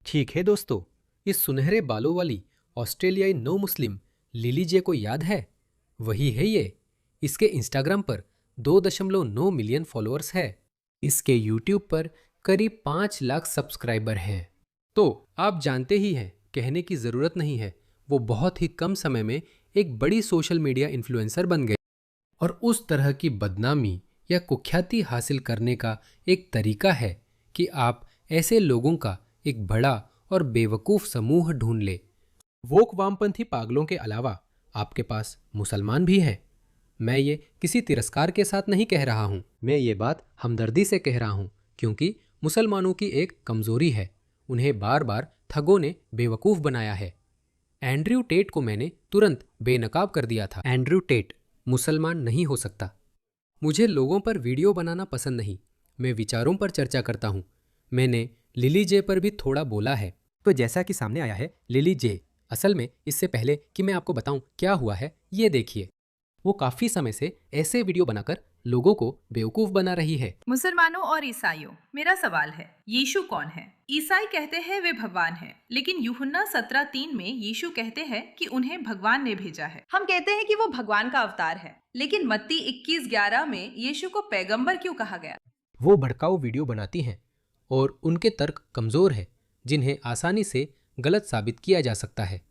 ठीक है दोस्तों, इस सुनहरे बालों वाली ऑस्ट्रेलियाई नो मुस्लिम लिली जे को याद है? वही है ये। इसके इंस्टाग्राम पर 2.9 मिलियन फॉलोअर्स है। इसके यूट्यूब पर करीब 5 लाख सब्सक्राइबर हैं। तो आप जानते ही हैं, कहने की ज़रूरत नहीं है, वो बहुत ही कम समय में एक बड़ी सोशल मीडिया इन्फ्लुएंसर बन गए। और उस तरह की बदनामी या कुख्याति हासिल करने का एक तरीका है कि आप ऐसे लोगों का एक बड़ा और बेवकूफ़ समूह ढूंढ ले। वोक वामपंथी पागलों के अलावा आपके पास मुसलमान भी हैं। मैं ये किसी तिरस्कार के साथ नहीं कह रहा हूँ, मैं ये बात हमदर्दी से कह रहा हूँ, क्योंकि मुसलमानों की एक कमज़ोरी है, उन्हें बार बार ठगों ने बेवकूफ़ बनाया है। एंड्रयू टेट को मैंने तुरंत बेनकाब कर दिया था। एंड्रयू टेट मुसलमान नहीं हो सकता। मुझे लोगों पर वीडियो बनाना पसंद नहीं, मैं विचारों पर चर्चा करता हूँ। मैंने लिली जे पर भी थोड़ा बोला है। तो जैसा कि सामने आया है, लिली जे असल में इससे पहले कि मैं आपको बताऊं क्या हुआ है, ये देखिए। वो काफ़ी समय से ऐसे वीडियो बनाकर लोगों को बेवकूफ़ बना रही है। मुसलमानों और ईसाइयों, मेरा सवाल है, यीशु कौन है? ईसाई कहते हैं वे भगवान हैं, लेकिन यूहन्ना 17:3 में यीशु कहते हैं कि उन्हें भगवान ने भेजा है। हम कहते हैं कि वो भगवान का अवतार है, लेकिन मत्ती 21:11 में यीशु को पैगंबर क्यों कहा गया? वो भड़काऊ वीडियो बनाती हैं और उनके तर्क कमज़ोर है, जिन्हें आसानी से गलत साबित किया जा सकता है।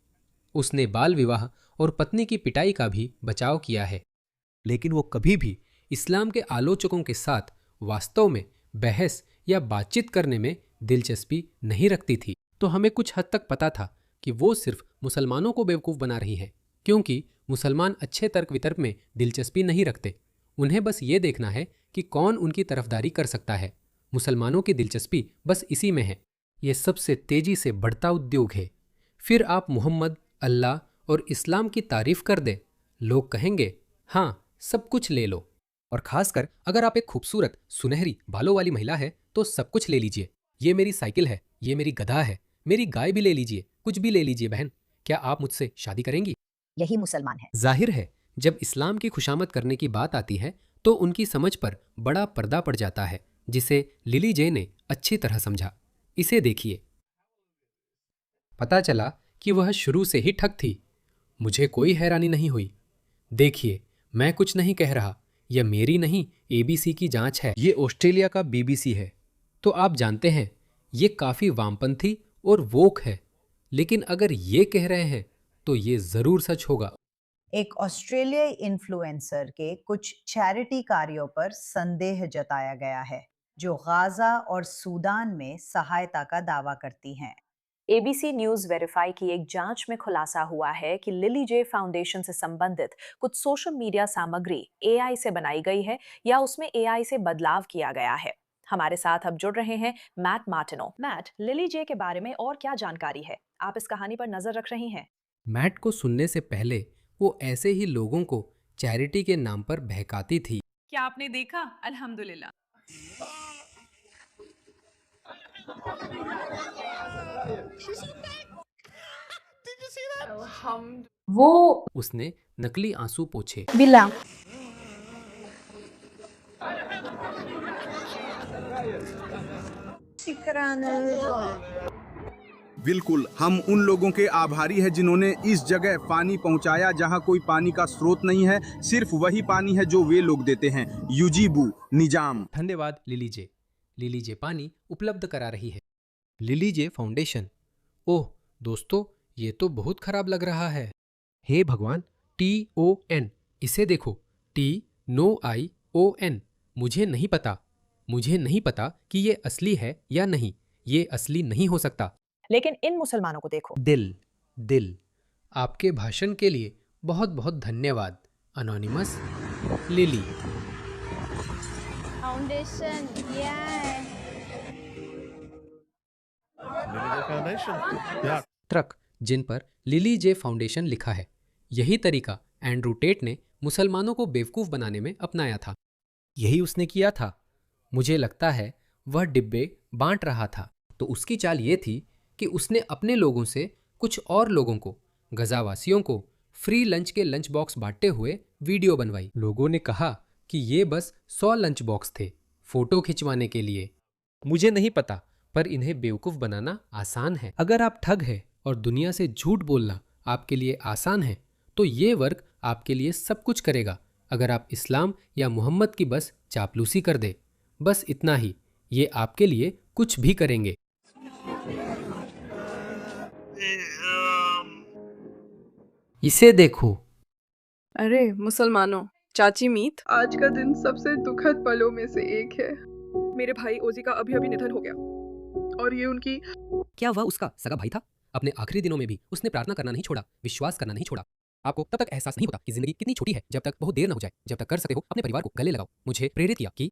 उसने बाल विवाह और पत्नी की पिटाई का भी बचाव किया है, लेकिन वो कभी भी इस्लाम के आलोचकों के साथ वास्तव में बहस या बातचीत करने में दिलचस्पी नहीं रखती थी। तो हमें कुछ हद तक पता था कि वो सिर्फ मुसलमानों को बेवकूफ़ बना रही है, क्योंकि मुसलमान अच्छे तर्क वितर्क में दिलचस्पी नहीं रखते। उन्हें बस ये देखना है कि कौन उनकी तरफदारी कर सकता है। मुसलमानों की दिलचस्पी बस इसी में है। ये सबसे तेजी से बढ़ता उद्योग है। फिर आप मोहम्मद, अल्लाह और इस्लाम की तारीफ कर दे, लोग कहेंगे हाँ, सब कुछ ले लो। और खासकर अगर आप एक खूबसूरत सुनहरी बालों वाली महिला है तो सब कुछ ले लीजिए। ये मेरी साइकिल है, ये मेरी गधा है, मेरी गाय भी ले लीजिए, कुछ भी ले लीजिए बहन। क्या आप मुझसे शादी करेंगी? यही मुसलमान है। जाहिर है, जब इस्लाम की खुशामद करने की बात आती है तो उनकी समझ पर बड़ा पर्दा पड़ जाता है, जिसे लिली जे ने अच्छी तरह समझा। इसे देखिए। पता चला कि वह शुरू से ही ठग थी। मुझे कोई हैरानी नहीं हुई। देखिए, मैं कुछ नहीं कह रहा, यह मेरी नहीं एबीसी की जांच है। ये ऑस्ट्रेलिया का बीबीसी है। तो आप जानते हैं, ये काफ़ी वामपंथी और वोक है, लेकिन अगर ये कह रहे हैं तो ये ज़रूर सच होगा। एक ऑस्ट्रेलियाई इन्फ्लुएंसर के कुछ चैरिटी कार्यों पर संदेह जताया गया है, जो गाजा और सूडान में सहायता का दावा करती हैं। एबीसी न्यूज वेरीफाई की एक जांच में खुलासा हुआ है कि लिली जे फाउंडेशन से संबंधित कुछ सोशल मीडिया सामग्री एआई से बनाई गई है या उसमें एआई से बदलाव किया गया है। हमारे साथ अब जुड़ रहे हैं मैट मार्टिनो। मैट, लिली जे के बारे में और क्या जानकारी है? आप इस कहानी पर नजर रख रही हैं। मैट को सुनने से पहले वो ऐसे ही लोगों को चैरिटी के नाम पर बहकाती थी। क्या आपने देखा? अल्हम्दुलिल्लाह। वो उसने नकली आंसू पोंछे। बिल्ला बिल्कुल, हम उन लोगों के आभारी हैं जिन्होंने इस जगह पानी पहुंचाया जहां कोई पानी का स्रोत नहीं है, सिर्फ वही पानी है जो वे लोग देते हैं। युजीबू निजाम। धन्यवाद लिली जे। लिली जे पानी उपलब्ध करा रही है। लिली जे फाउंडेशन। ओह दोस्तों, ये तो बहुत खराब लग रहा है। हे भगवान, TON, इसे देखो, TNOION। मुझे नहीं पता कि ये असली है या नहीं। ये असली नहीं हो सकता। लेकिन इन मुसलमानों को देखो। दिल। आपके भाषण के लिए बहुत बहुत धन्यवाद anonymous Lily. Foundation, yeah. Truck जिन पर लिली जे फाउंडेशन लिखा है। यही तरीका एंड्रू टेट ने मुसलमानों को बेवकूफ़ बनाने में अपनाया था। यही उसने किया था। मुझे लगता है वह डिब्बे बांट रहा था, तो उसकी चाल ये थी कि उसने अपने लोगों से कुछ और लोगों को, गजावासियों को, फ्री लंच के लंच बॉक्स बांटते हुए वीडियो बनवाई। लोगों ने कहा कि ये बस 100 लंच बॉक्स थे, फोटो खिंचवाने के लिए। मुझे नहीं पता पर इन्हें बेवकूफ़ बनाना आसान है। अगर आप ठग है और दुनिया से झूठ बोलना आपके लिए आसान है, तो ये वर्ग आपके लिए सब कुछ करेगा अगर आप इस्लाम या मोहम्मद की बस चापलूसी कर दे। बस इतना ही, ये आपके लिए कुछ भी करेंगे। इसे देखो। अरे मुसलमानों, चाची मीत, आज का दिन सबसे दुखद पलों में से एक है। मेरे भाई ओजी का अभी अभी निधन हो गया और ये उनकी क्या वह उसका सगा भाई था? अपने आखिरी दिनों में भी उसने प्रार्थना करना नहीं छोड़ा, विश्वास करना नहीं छोड़ा। आपको तब तक एहसास नहीं होता कि जिंदगी कितनी छोटी है जब तक बहुत देर न हो जाए। जब तक कर सकते हो अपने परिवार को गले लगाओ। मुझे प्रेरित किया कि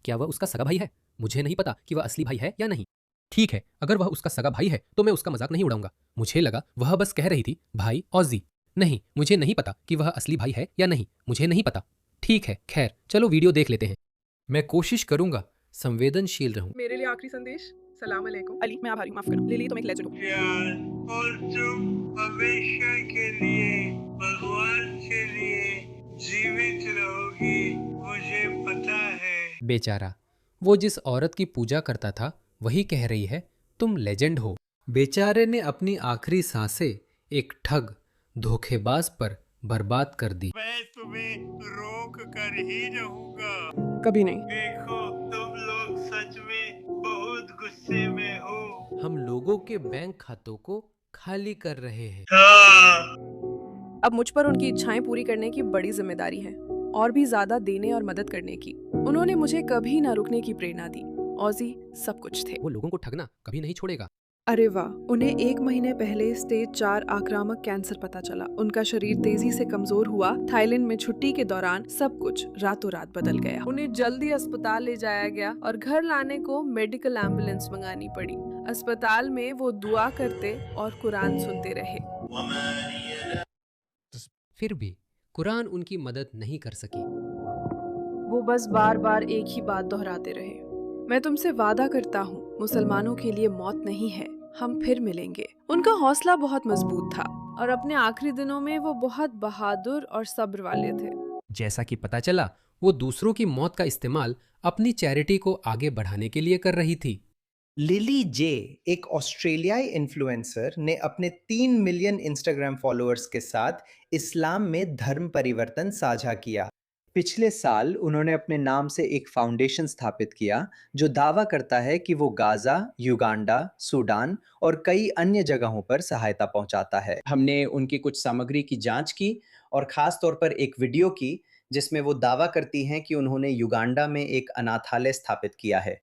क्या वह उसका सगा भाई है? मुझे नहीं पता कि वह असली भाई है या नहीं। ठीक है, अगर वह उसका सगा भाई है तो मैं उसका मजाक नहीं उड़ाऊंगा। मुझे लगा वह बस कह रही थी भाई ऑजी। नहीं, मुझे नहीं पता कि वह असली भाई है या नहीं, मुझे नहीं पता। ठीक है, खैर चलो वीडियो देख लेते हैं। मैं कोशिश करूंगा संवेदनशील रहूं। मेरे लिए आखिरी संदेश, सलाम अलैकुम। अली, मैं आभारी हूं, माफ करना। लिली, तुम एक लेजेंड हो। प्यार और तुम हमेशा के लिए भगवान के लिए जीवित रहोगी, मुझे पता है। बेचारा, वो जिस औरत की पूजा करता था वही कह रही है तुम लेजेंड हो। बेचारे ने अपनी आखिरी सांसें एक ठग, धोखेबाज पर बर्बाद कर दी। मैं तुम्हें रोक कर ही रहूंगा। कभी नहीं। देखो, तुम लोग सच में बहुत गुस्से में हो। हम लोगों के बैंक खातों को खाली कर रहे हैं। हाँ। अब मुझ पर उनकी इच्छाएं पूरी करने की बड़ी जिम्मेदारी है और भी ज्यादा देने और मदद करने की। उन्होंने मुझे कभी ना रुकने की प्रेरणा दी। ऑजी सब कुछ थे। वो लोगों को ठगना कभी नहीं छोड़ेगा। अरे वाह, उन्हें 1 महीने पहले स्टेज 4 आक्रामक कैंसर पता चला। उनका शरीर तेजी से कमजोर हुआ। थाईलैंड में छुट्टी के दौरान सब कुछ रातों रात बदल गया। उन्हें जल्दी अस्पताल ले जाया गया और घर लाने को मेडिकल एम्बुलेंस मंगानी पड़ी। अस्पताल में वो दुआ करते और कुरान सुनते रहे। फिर भी कुरान उनकी मदद नहीं कर सकी। वो बस बार बार एक ही बात दोहराते रहे, मैं तुमसे वादा करता हूँ मुसलमानों के लिए मौत नहीं है, हम फिर मिलेंगे। उनका हौसला बहुत मजबूत था और अपने आखिरी दिनों में वो बहुत बहादुर और सब्र वाले थे। जैसा कि पता चला, वो दूसरों की मौत का इस्तेमाल अपनी चैरिटी को आगे बढ़ाने के लिए कर रही थी। लिली जे, एक ऑस्ट्रेलियाई इन्फ्लुएंसर, ने अपने 3 मिलियन इंस्टाग्राम फॉलोअर्स के साथ इस्लाम में धर्म परिवर्तन साझा किया। पिछले साल उन्होंने अपने नाम से एक फाउंडेशन स्थापित किया जो दावा करता है कि वो गाजा, युगांडा, सूडान और कई अन्य जगहों पर सहायता पहुंचाता है। हमने उनकी कुछ सामग्री की जांच की और खास तौर पर एक वीडियो की जिसमें वो दावा करती हैं कि उन्होंने युगांडा में एक अनाथालय स्थापित किया है।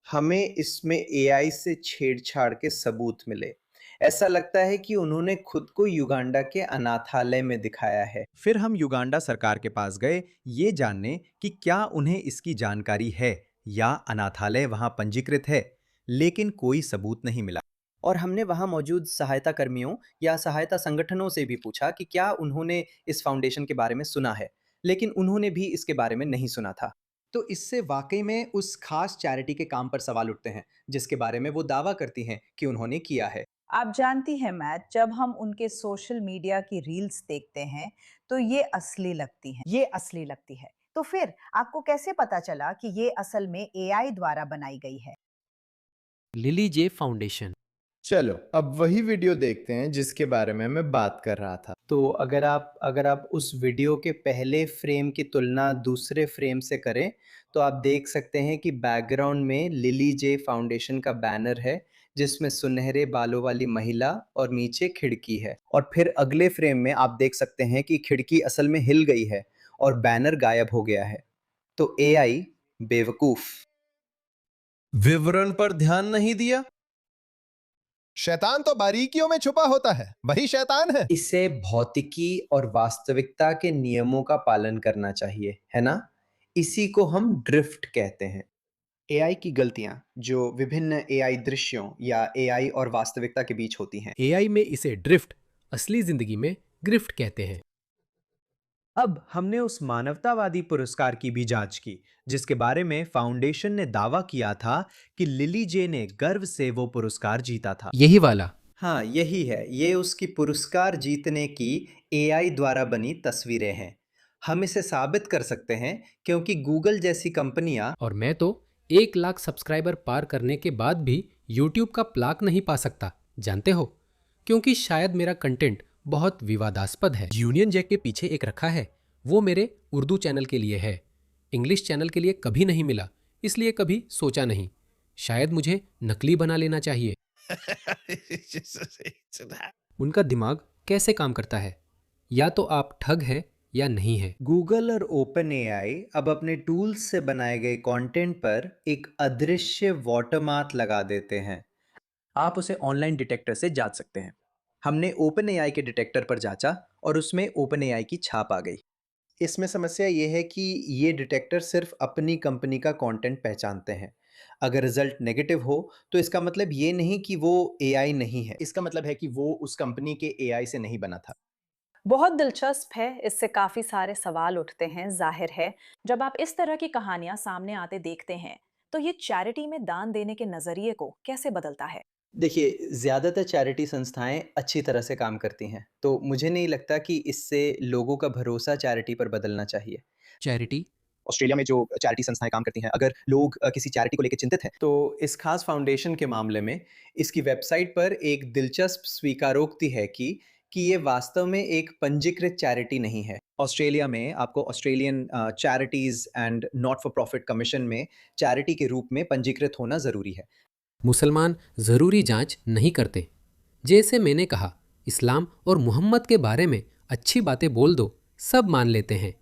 हमें इसमें एआई से छेड़छाड़ के सबूत मिले। ऐसा लगता है कि उन्होंने खुद को युगांडा के अनाथालय में दिखाया है। फिर हम युगांडा सरकार के पास गए ये जानने कि क्या उन्हें इसकी जानकारी है या अनाथालय वहां पंजीकृत है, लेकिन कोई सबूत नहीं मिला। और हमने वहां मौजूद सहायता कर्मियों या सहायता संगठनों से भी पूछा कि क्या उन्होंने इस फाउंडेशन के बारे में सुना है, लेकिन उन्होंने भी इसके बारे में नहीं सुना था। तो इससे वाकई में उस खास चैरिटी के काम पर सवाल उठते हैं जिसके बारे में वो दावा करती हैं कि उन्होंने किया है। आप जानती हैं मैथ, जब हम उनके सोशल मीडिया की रील्स देखते हैं तो ये असली लगती है। तो फिर आपको कैसे पता चला कि ये असल में एआई द्वारा बनाई गई है? लिली जे फाउंडेशन। चलो अब वही वीडियो देखते हैं जिसके बारे में मैं बात कर रहा था। तो अगर आप उस वीडियो के पहले फ्रेम की तुलना दूसरे फ्रेम से करें तो आप देख सकते हैं कि बैकग्राउंड में लिली जे फाउंडेशन का बैनर है जिसमें सुनहरे बालों वाली महिला और नीचे खिड़की है। और फिर अगले फ्रेम में आप देख सकते हैं कि खिड़की असल में हिल गई है और बैनर गायब हो गया है। तो एआई बेवकूफ। विवरण पर ध्यान नहीं दिया। शैतान तो बारीकियों में छुपा होता है, वही शैतान है। इसे भौतिकी और वास्तविकता के नियमों का पालन करना चाहिए, है ना? इसी को हम ड्रिफ्ट कहते हैं। एआई की गलतियां जो विभिन्न एआई दृश्यों या एआई और वास्तविकता के बीच होती हैं। एआई में इसे ड्रिफ्ट, असली जिंदगी में ग्रिफ्ट कहते हैं। अब हमने उस मानवतावादी पुरस्कार की भी जांच की जिसके बारे में फाउंडेशन ने दावा किया था कि लिली जे ने गर्व से वो पुरस्कार जीता था। यही वाला। हाँ, यही है। ये उसकी पुरस्कार जीतने की एआई द्वारा बनी तस्वीरें हैं। हम इसे साबित कर सकते हैं क्योंकि गूगल जैसी कंपनियां और मैं तो 1 लाख सब्सक्राइबर पार करने के बाद भी यूट्यूब का प्लाक नहीं पा सकता, जानते हो? क्योंकि शायद मेरा कंटेंट बहुत विवादास्पद है। यूनियन जैक के पीछे एक रखा है, वो मेरे उर्दू चैनल के लिए है। इंग्लिश चैनल के लिए कभी नहीं मिला, इसलिए कभी सोचा नहीं। शायद मुझे नकली बना लेना चाहिए। उनका दिमाग कैसे काम करता है? या तो आप ठग हैं या नहीं है। गूगल और ओपन एआई अब अपने टूल्स से बनाए गए कंटेंट पर एक अदृश्य वाटरमार्क लगा देते हैं। आप उसे ऑनलाइन डिटेक्टर से जांच सकते हैं। हमने ओपन एआई के डिटेक्टर पर जांचा और उसमें ओपन एआई की छाप आ गई। इसमें समस्या ये है कि ये डिटेक्टर सिर्फ अपनी कंपनी का कंटेंट पहचानते हैं। अगर रिजल्ट नेगेटिव हो तो इसका मतलब ये नहीं कि वो एआई नहीं है, इसका मतलब है कि वो उस कंपनी के एआई से नहीं बना था। बहुत दिलचस्प है, इससे काफी सारे सवाल उठते हैं। जाहिर है जब आप इस तरह की कहानियां सामने आते देखते हैं तो ये चैरिटी में दान देने के नजरिए को कैसे बदलता है? देखिए, ज़्यादातर चैरिटी संस्थाएं अच्छी तरह से काम करती हैं, तो मुझे नहीं लगता कि इससे लोगों का भरोसा चैरिटी पर बदलना चाहिए। चैरिटी ऑस्ट्रेलिया में जो चैरिटी संस्थाएं काम करती हैं, अगर लोग किसी चैरिटी को लेकर चिंतित हैं, तो इस खास फाउंडेशन के मामले में इसकी वेबसाइट पर एक दिलचस्प स्वीकारोक्ति है कि ये वास्तव में एक पंजीकृत चैरिटी नहीं है। ऑस्ट्रेलिया में आपको Australian charities and not for profit commission में चैरिटी के रूप में पंजीकृत होना ज़रूरी है। मुसलमान ज़रूरी जांच नहीं करते। जैसे मैंने कहा, इस्लाम और मोहम्मद के बारे में अच्छी बातें बोल दो, सब मान लेते हैं।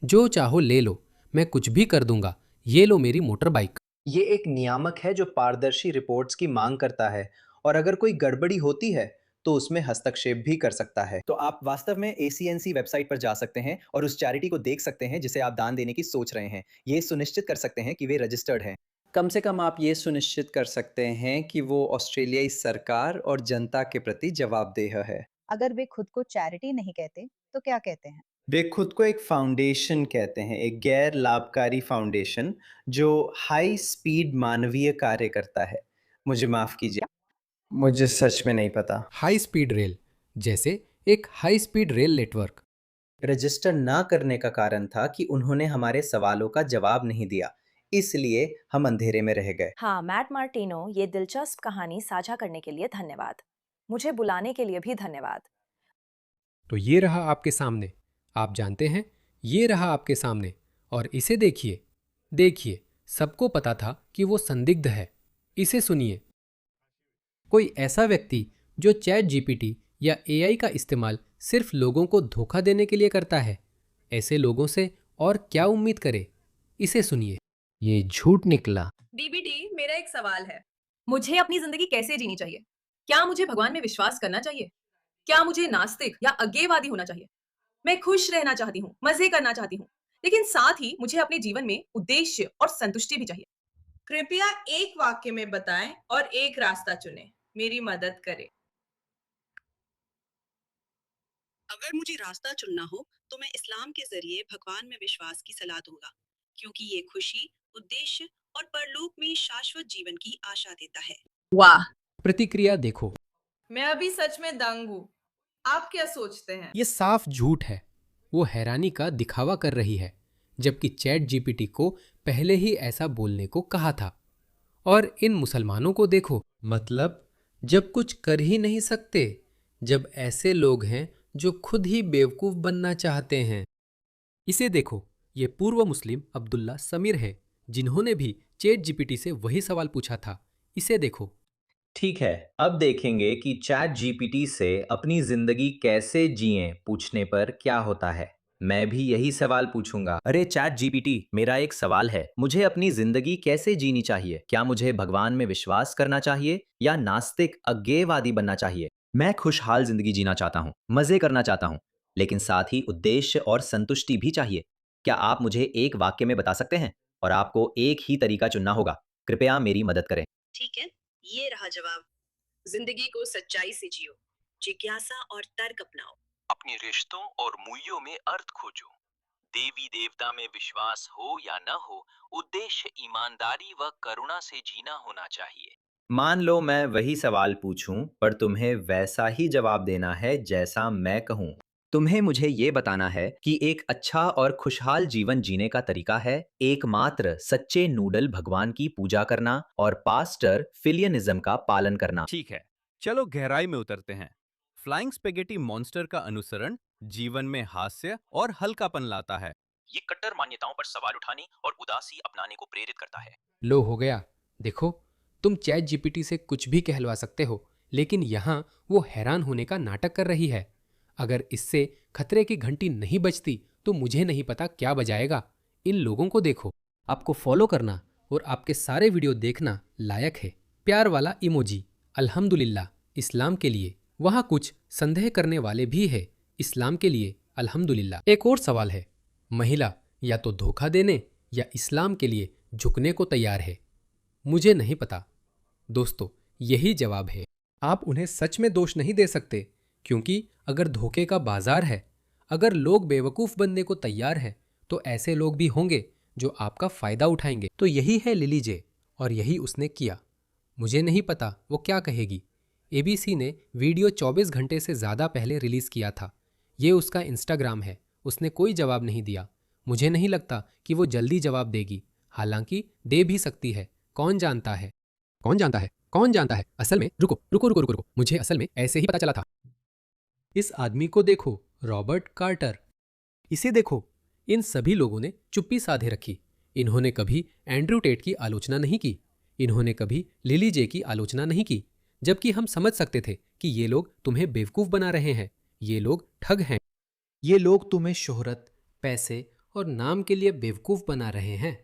जो चाहो ले लो, मैं कुछ भी कर दूंगा, ये लो मेरी मोटर बाइक। ये एक नियामक है जो पारदर्शी रिपोर्ट्स की मांग करता है और अगर कोई गड़बड़ी होती है तो उसमें हस्तक्षेप भी कर सकता है। तो आप वास्तव में ACNC वेबसाइट पर जा सकते हैं और उस चैरिटी को देख सकते हैं जिसे आप दान देने की सोच रहे हैं। ये सुनिश्चित कर सकते हैं कि वे रजिस्टर्ड हैं। कम से कम आप ये सुनिश्चित कर सकते हैं कि वो ऑस्ट्रेलियाई सरकार और जनता के प्रति जवाबदेह है। अगर वे खुद को चैरिटी नहीं कहते तो क्या कहते हैं? वे खुद को एक फाउंडेशन कहते हैं, एक गैर लाभकारी फाउंडेशन जो हाई स्पीड मानवीय कार्य करता है। मुझे माफ कीजिए, मुझे सच में नहीं पता। हाई स्पीड रेल, जैसे एक high speed rail network. Register ना करने का कारण था कि उन्होंने हमारे सवालों का जवाब नहीं दिया, इसलिए हम अंधेरे में रह गए। हाँ मैट मार्टिनो, ये दिलचस्प कहानी साझा करने के लिए धन्यवाद। मुझे बुलाने के लिए भी धन्यवाद। तो ये रहा आपके सामने, आप जानते हैं, ये रहा आपके सामने, और इसे देखिए। देखिए, सबको पता था कि वो संदिग्ध है। इसे सुनिए। कोई ऐसा व्यक्ति जो चैट जीपीटी या एआई का इस्तेमाल सिर्फ लोगों को धोखा देने के लिए करता है, ऐसे लोगों से और क्या उम्मीद करे? इसे सुनिए। ये झूठ निकला। बीबीडी, मेरा एक सवाल है। मुझे अपनी जिंदगी कैसे जीनी चाहिए? क्या मुझे भगवान में विश्वास करना चाहिए? क्या मुझे नास्तिक या अज्ञेयवादी होना चाहिए? मैं खुश रहना चाहती हूँ, मजे करना चाहती हूँ, लेकिन साथ ही मुझे अपने जीवन में उद्देश्य और संतुष्टि भी चाहिए। कृपया एक वाक्य में बताएं और एक रास्ता चुनें। मेरी मदद करें। अगर मुझे रास्ता चुनना हो तो मैं इस्लाम के जरिए भगवान में विश्वास की सलाह दूंगा, क्योंकि ये खुशी, उद्देश्य और परलोक में शाश्वत जीवन की आशा देता है। वाह, प्रतिक्रिया देखो। मैं अभी सच में दंग हूँ। आप क्या सोचते हैं? ये साफ झूठ है। वो हैरानी का दिखावा कर रही है, जबकि चैट जीपीटी को पहले ही ऐसा बोलने को कहा था। और इन मुसलमानों को देखो, मतलब जब कुछ कर ही नहीं सकते, जब ऐसे लोग हैं जो खुद ही बेवकूफ बनना चाहते हैं। इसे देखो, ये पूर्व मुस्लिम अब्दुल्ला समीर है, जिन्होंने भी चैट जीपीटी से वही सवाल पूछा था। इसे देखो। ठीक है, अब देखेंगे कि चैट जीपीटी से अपनी जिंदगी कैसे जिएं पूछने पर क्या होता है। मैं भी यही सवाल पूछूंगा। अरे चैट जीपीटी, मेरा एक सवाल है। मुझे अपनी जिंदगी कैसे जीनी चाहिए? क्या मुझे भगवान में विश्वास करना चाहिए या नास्तिक अज्ञेयवादी बनना चाहिए? मैं खुशहाल जिंदगी जीना चाहता हूँ, मजे करना चाहता हूँ, लेकिन साथ ही उद्देश्य और संतुष्टि भी चाहिए। क्या आप मुझे एक वाक्य में बता सकते हैं? और आपको एक ही तरीका चुनना होगा। कृपया मेरी मदद करें। ठीक है, ये रहा जवाब। जिंदगी को सच्चाई से जियो, जिज्ञासा और तर्क अपनाओ, अपने रिश्तों और मूल्यों में अर्थ खोजो। देवी देवता में विश्वास हो या न हो, उद्देश्य ईमानदारी व करुणा से जीना होना चाहिए। मान लो मैं वही सवाल पूछूं, पर तुम्हें वैसा ही जवाब देना है जैसा मैं कहूं। तुम्हें मुझे ये बताना है कि एक अच्छा और खुशहाल जीवन जीने का तरीका है एकमात्र सच्चे नूडल भगवान की पूजा करना और पास्टर फिलियनिज्म का पालन करना। ठीक है, चलो गहराई में उतरते हैं। फ्लाइंग स्पेगेटी मॉन्स्टर का अनुसरण जीवन में हास्य और हल्कापन लाता है। ये कट्टर मान्यताओं पर सवाल उठाने और उदासी अपनाने को प्रेरित करता है। लो हो गया। देखो, तुम चैट जीपीटी से कुछ भी कहलवा सकते हो, लेकिन यहाँ वो हैरान होने का नाटक कर रही है। अगर इससे खतरे की घंटी नहीं बजती तो मुझे नहीं पता क्या बजाएगा। इन लोगों को देखो। आपको फॉलो करना और आपके सारे वीडियो देखना लायक है। प्यार वाला इमोजी, अल्हम्दुलिल्लाह, इस्लाम के लिए। वहाँ कुछ संदेह करने वाले भी है, इस्लाम के लिए अल्हम्दुलिल्लाह। एक और सवाल है, महिला या तो धोखा देने या इस्लाम के लिए झुकने को तैयार है? मुझे नहीं पता। दोस्तों, यही जवाब है। आप उन्हें सच में दोष नहीं दे सकते, क्योंकि अगर धोखे का बाजार है, अगर लोग बेवकूफ़ बनने को तैयार हैं, तो ऐसे लोग भी होंगे जो आपका फ़ायदा उठाएंगे। तो यही है लिली जे, और यही उसने किया। मुझे नहीं पता वो क्या कहेगी। एबीसी ने वीडियो 24 घंटे से ज़्यादा पहले रिलीज़ किया था। ये उसका इंस्टाग्राम है। उसने कोई जवाब नहीं दिया। मुझे नहीं लगता कि वो जल्दी जवाब देगी, हालांकि दे भी सकती है। कौन जानता है? कौन जानता है? कौन जानता है? असल में रुको, मुझे असल में ऐसे ही पता चला था। इस आदमी को देखो, रॉबर्ट कार्टर। इसे देखो। इन सभी लोगों ने चुप्पी साधे रखी। इन्होंने कभी एंड्रू टेट की आलोचना नहीं की। इन्होंने कभी लिली जे की आलोचना नहीं की, जबकि हम समझ सकते थे कि ये लोग तुम्हें बेवकूफ़ बना रहे हैं। ये लोग ठग हैं। ये लोग तुम्हें शोहरत, पैसे और नाम के लिए बेवकूफ़ बना रहे हैं।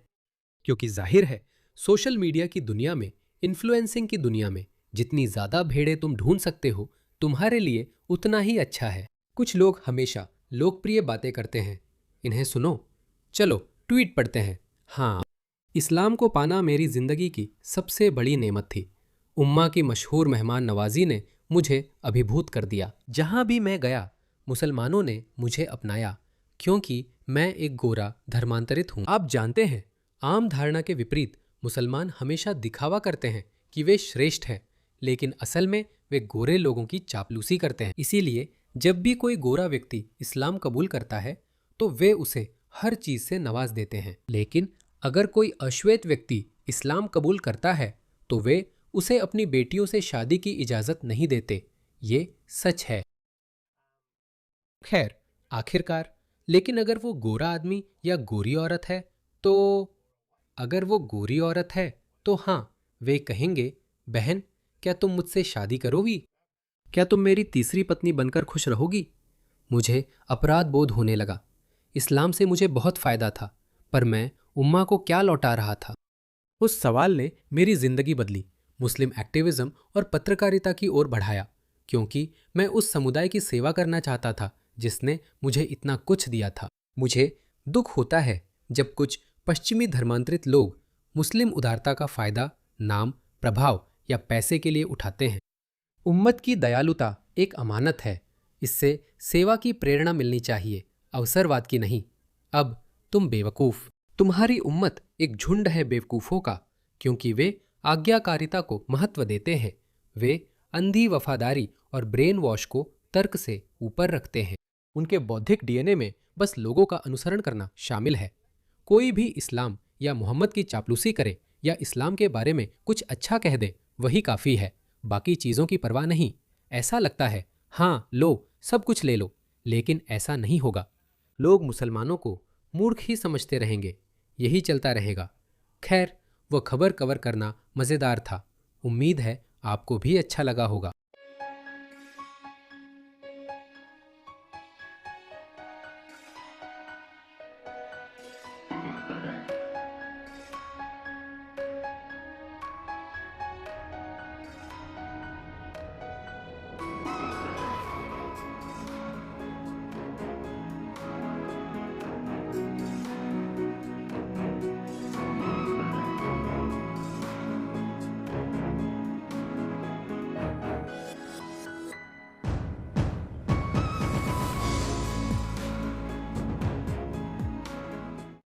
क्योंकि जाहिर है, सोशल मीडिया की दुनिया में, इन्फ्लुएंसिंग की दुनिया में, जितनी ज़्यादा भेड़ें तुम ढूंढ सकते हो, तुम्हारे लिए उतना ही अच्छा है। कुछ लोग हमेशा लोकप्रिय बातें करते हैं। इन्हें सुनो। चलो ट्वीट पढ़ते हैं। हाँ, इस्लाम को पाना मेरी ज़िंदगी की सबसे बड़ी नेमत थी। उम्मा की मशहूर मेहमान नवाजी ने मुझे अभिभूत कर दिया। जहाँ भी मैं गया, मुसलमानों ने मुझे अपनाया, क्योंकि मैं एक गोरा धर्मांतरित हूँ। आप जानते हैं, आम धारणा के विपरीत मुसलमान हमेशा दिखावा करते हैं कि वे श्रेष्ठ हैं, लेकिन असल में वे गोरे लोगों की चापलूसी करते हैं। इसीलिए जब भी कोई गोरा व्यक्ति इस्लाम कबूल करता है तो वे उसे हर चीज़ से नवाज देते हैं। लेकिन अगर कोई अश्वेत व्यक्ति इस्लाम कबूल करता है तो वे उसे अपनी बेटियों से शादी की इजाज़त नहीं देते। ये सच है। खैर, आखिरकार, लेकिन अगर वो गोरा आदमी या गोरी औरत है तो अगर वो गोरी औरत है तो हाँ, वे कहेंगे, बहन, क्या तुम मुझसे शादी करोगी? क्या तुम मेरी तीसरी पत्नी बनकर खुश रहोगी? मुझे अपराध बोध होने लगा। इस्लाम से मुझे बहुत फ़ायदा था, पर मैं उम्मा को क्या लौटा रहा था? उस सवाल ने मेरी ज़िंदगी बदली, मुस्लिम एक्टिविज़म और पत्रकारिता की ओर बढ़ाया, क्योंकि मैं उस समुदाय की सेवा करना चाहता था जिसने मुझे इतना कुछ दिया था। मुझे दुख होता है जब कुछ पश्चिमी धर्मांतरित लोग मुस्लिम उदारता का फ़ायदा नाम, प्रभाव या पैसे के लिए उठाते हैं। उम्मत की दयालुता एक अमानत है। इससे सेवा की प्रेरणा मिलनी चाहिए, अवसरवाद की नहीं। अब तुम बेवकूफ़। तुम्हारी उम्मत एक झुंड है बेवकूफ़ों का, क्योंकि वे आज्ञाकारिता को महत्व देते हैं। वे अंधी वफादारी और ब्रेन वॉश को तर्क से ऊपर रखते हैं। उनके बौद्धिक डीएनए में बस लोगों का अनुसरण करना शामिल है। कोई भी इस्लाम या मोहम्मद की चापलूसी करे या इस्लाम के बारे में कुछ अच्छा कह दे, वही काफ़ी है। बाकी चीज़ों की परवाह नहीं। ऐसा लगता है, हाँ लो, सब कुछ ले लो, लेकिन ऐसा नहीं होगा। लोग मुसलमानों को मूर्ख ही समझते रहेंगे। यही चलता रहेगा। खैर, वो खबर कवर करना मज़ेदार था। उम्मीद है आपको भी अच्छा लगा होगा।